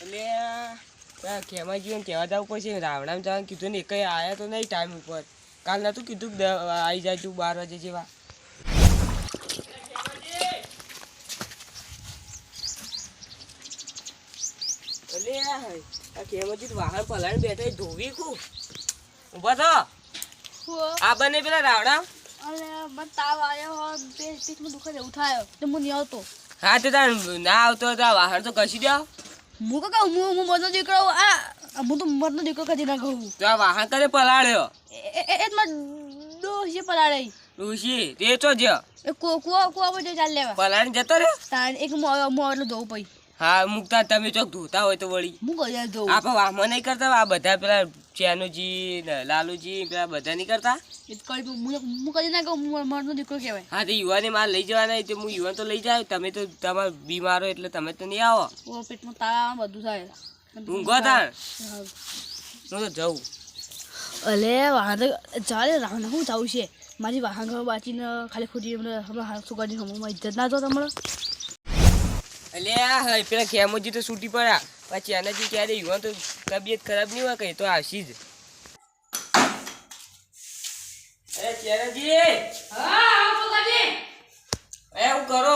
એટલે ખેમાજીને કહેવા જવું પડશે. રાવણામાં જવાનું કીધું ને એકઈ આવ્યા તો નહીં ટાઈમ ઉપર. કાલ નતું કીધું આવી જાય તું 12 વાગે જેવા. ખેમાજી વાહન પલાળી બેઠા ધોવી ખૂબ ઉભા થો. આ બને પેલા રાવણા તાવ આવ્યો પેટમાં દુખે એવું થાય તો હું નહીં આવતો. હા તે તાર ના આવતો હતા વાહન તો કસી દો. હું કહું હું મરનો દીકરો હું તો મરનો દીકરો કદી ના કહું. તો આ વાહન કરે પલાળ્યો એ ડોસી પલાળે ડોશી તે તો જ એ કુવા બધો ચાલ લેવા પલાળી જતો રે. તાણ એક મો એટલે ધોવું પઈ. હા મુકતા તમે ચોક ધોતા હોય તો વળી હું કરી ધોવું. આપણે વાહમાં નહીં કરતા. આ બધા પેલા ચેનુજી ને લાલુજી પેલા બધા નહીં કરતા. હું કદી ના કહું મરનો દીકરો કહેવાય. હા તો યુવાને માર લઈ જવાના તો હું યુવાન તો લઈ જાય. તમે તો તમારે બીમારો એટલે તમે તો નહીં આવો. પેટમાં તાવ બધું થાય. ઊંઘો તાણ હું તો જઉં. અલે વાહન ચાલે રાવણ શું થવું છે. મારી વાહન ઘર બાચીને ખાલી ખોટી હમણાં શું કરી હમણાં ઇજ્જત ના જો તમારે. એટલે પેલા ખેમોજી તો છૂટી પડ્યા પછી આનાજી ક્યારે યુવાન તો તબિયત ખરાબ નહીં હોય કઈ તો આવશી જ. અરે ચેરાજી એવું કરો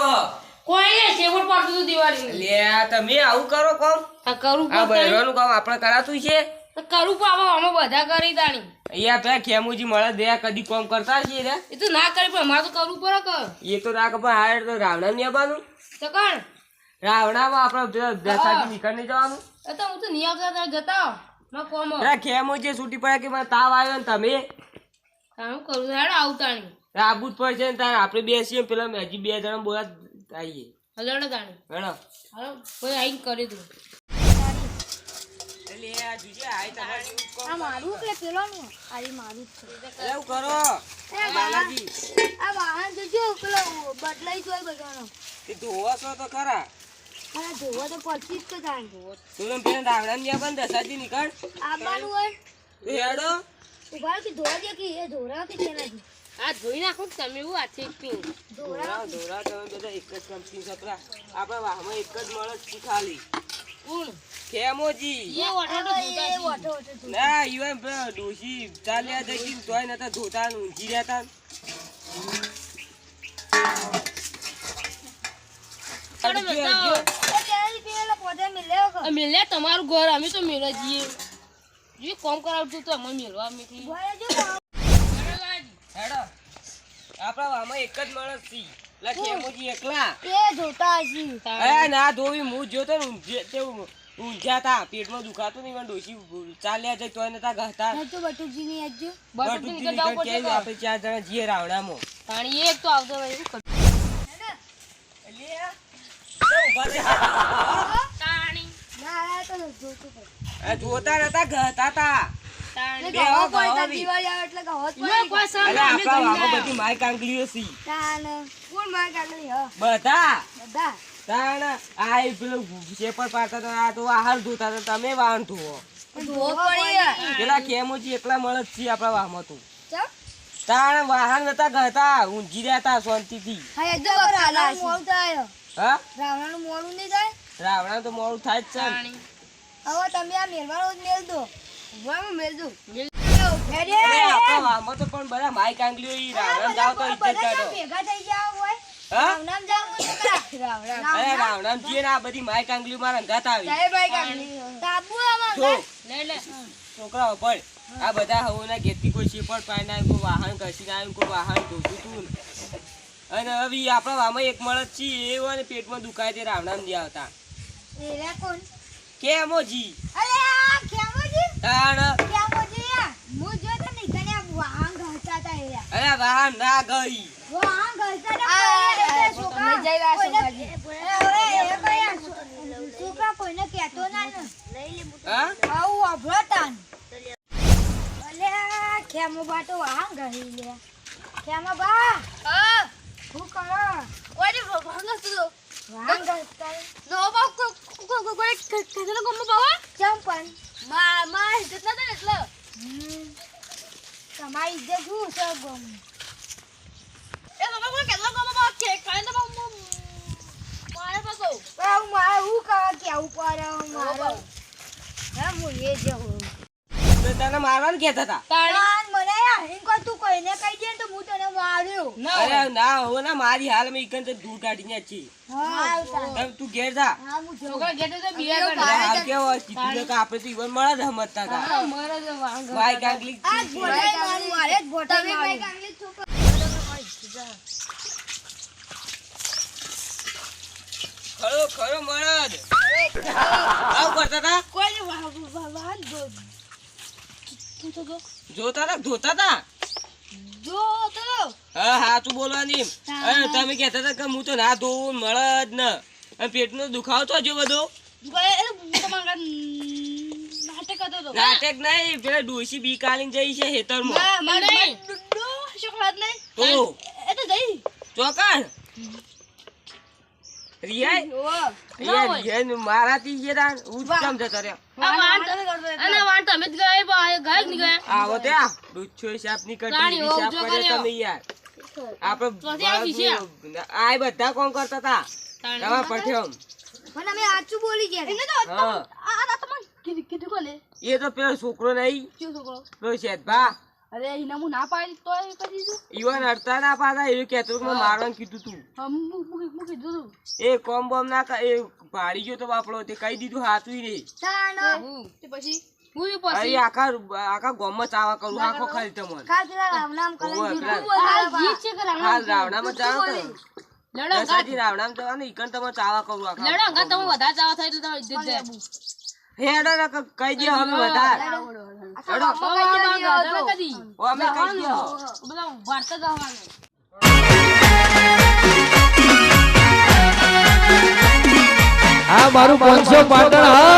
કોઈ સેવડ પાડતું દિવાળી લે તમે આવું કરો કોમ. કરું આ બહેરવાનું કામ આપણે કરાતું છે. કરું પણ અમે બધા કરી તાણી અહીંયા પેલા ખેમુજી મળે દે કદી કોમ કરતા છે રે. એ તો ના કરી પણ અમારે તો કરવું પડે કે એ તો રાખ પણ હારે તો રાવણા નહીં આવવાનું. તો કણ રાવણામાં આપણે દસાજી નીકળ નહીં જવાનું. એ તો હું તો નહીં આવતા જતા ના કોમ પેલા ખેમુજી છૂટી પડ્યા કે મને તાવ આવ્યો ને તમે હું કરું હેડ આવતાણી આબુ જ પડશે ને તારે આપણે બેસીએ પેલા હજી 2 જણા બોલા આવીએ. હલડો તાણી હેડો હાલો કોઈ આઈને કરી દઉં. એટલે આ જુજે આય તમારી આ મારું કે પેલો નું આરી મારું છે. એવું કરો બાલાજી આ વાહન જોજો પેલો બદલાઈ જોય બધાનો તે ધોવા છો તો ખરા. અને જોવો તો પછી જ તો જાણ તું પેલા રાવણા ને બંધ દસાજી નીકળ આવવાનું હોય તો હેડો ઉભા કે ધોવા દે કે એ ધોરા કે તેનાથી આ ધોઈ નાખો તમે એવું હાથે પીઉં ધોરા ધોરા તમે બધા એક જ કંપની સપરા આપણા વાહમાં એક જ મળે છે ખાલી. કોણ ખેમોજી એ ઓઠો તો ના ઈવન પેલા ડોશી ચાલ્યા જઈ તોય નતા ધોતા ઊંઘી રહ્યા હતા. મિલે તમારું ઘર અમે તો મેળવા જઈએ જે કોમ કરાવતું તો અમે મેળવા મેકલી હેડો આપણા વાહમાં એક જ મળે છે. લા ખેમોજી એકલા એ જોતા હશી એ ના ધોવી હું જોતો ને ઊંઝ્યા તા પેટમાં દુખાતું નહીં. ડોશી ચાલ્યા જાય તોય નતા ઘતા. તો બટુજી ની આજજો બટુજી આપણે 4 જણા જીએ રાવણામાં. પાણી એક તો આવતો હોય એવું કર જોતા નતા ઘતા તા. બધી માય કાંગલીઓ છે બધા તાણ આ પેલું શેપર પાડતા હતા. આ તો આહાર ધોતા હતા તમે વાહન ધોવો. પેલા ખેમોજી એકલા મળે જ છે આપણા વાહમાં તો. તાણ વાહન નતા ઘતા ઊંઘી રહ્યા હતા શાંતિથી. હા રાવણા તો મોડું થાય જ છે. હવે તમે આ મેલવાનો મેલ દો મેલ દો આપણા વાહમાં તો પણ બધા માય કાંગલીઓ ઈ રાવણા જાવ તો ઇજ્જત કાઢો. ભેગા થઈ જાવ હોય હા નામ જાવ અરે રાવણા જીએ ને આ બધી માય કાંગલીઓ મારા અંગાત આવી. તાબુ આમાં જો લે છોકરાઓ પણ આ બધા હવોના ઘેરથી કોઈ શેપડ પાડીને આવ્યું, કોઈ વાહન ઘસીને આવ્યું, કોઈ વાહન ધોતું તું. અને હવે આપણા વાહમાં એક મળે જ છે એવો ને પેટમાં દુખાય તે રાવણા ને આવતા. એરા કોણ ખેમોજી અરે આ ખેમોજી તાણ ખેમોજી હું જો તો નહીં કને વાહન ઘસતા તા એરા અરે વાહન ના ગઈ વાહન ઘસતા તા છોકરા જઈ રહ્યા છોકરા કોઈને કહેતો ના ને લઈ લે હા આવું અભળતાન અલે ખેમો બા તો વાહન ઘસી લે ખેમો બા હા હું કરો ઓરે વાહન ઘસતો વાહન ઘસતા નો બા કોઈ કદનો ગમ બાવા ચંપન માં ઇજ્જત ના દે એટલે તમારી ઇજ્જત હું છે ગમ એ બાબા કોઈ કદનો ગમ બાવા કે કાઈ તો મારે પાકો હું કા કે ઉપર મારે મારવાનું કહેતા હતા. તાણ મને યાર એમ કહો તું કોઈને કહી દે ને તો હું તને માર્યો. અરે ના હો ના મારી હાલ મેં ઈકન તો દૂર કાઢીને જ છી. હા તમે તું ઘેર જા. હા હું જો હાલ કેવો હોય, કીધું તો કે આપણે તો ઈવન મળે જ સમજતા હતા. ભાઈ કાંગલી આ ગોટાઈ મારું મારે જ ગોટાઈ મારું. ખરો ખરો મળદ આવું કરતા હતા. કોઈ વાહન જોતા હતા જોતા હતા. જો તો હા હાચું બોલવાની. અરે તમે કહેતા હતા કે હું તો ના ધોવું મળદ ને અને પેટનો દુખાવો તો જો બધો નાટક નહીં પેલા ડોસી બી કાલીને જઈ છે હેતરમાં તો ચોકન રિયા મારાથી જે દાન ઉત્તમ જતો રહ્યો. આવો ત્યાં ડૂચો હિસાબ ની કરતી હિસાબ કરે તમે યાર. આપણે આ બધા કોણ કરતા હતા તમારા પઠ્યો. પણ અમે સાચું બોલી ગયા. હા એ તો પેલો છોકરો નહીં પેલો શેઠભા અરે એને હું ના પાડી તો કરી દીધું. ઈવન અડતા ના પાડતા એવું કહેતો કે મારવાનું કીધું તું. હું કીધું એ કોમ બોમ ના એ ભાડી ગયો તો બાપડો તે કહી દીધું હાચું નહીં. તે પછી અરે આખા ગામમાં ચાવા કરું આખો ખાલી તમને. હાલ રાવણામાં જાઓ તો દસાજી રાવણામાં જવાનું ઈકન તમે ચાવા કરું આખા. હેડો ને કહી દો અમે વધારે હેડો ઓ અમે કહી દો. આ મારું 500 પાટણ હા.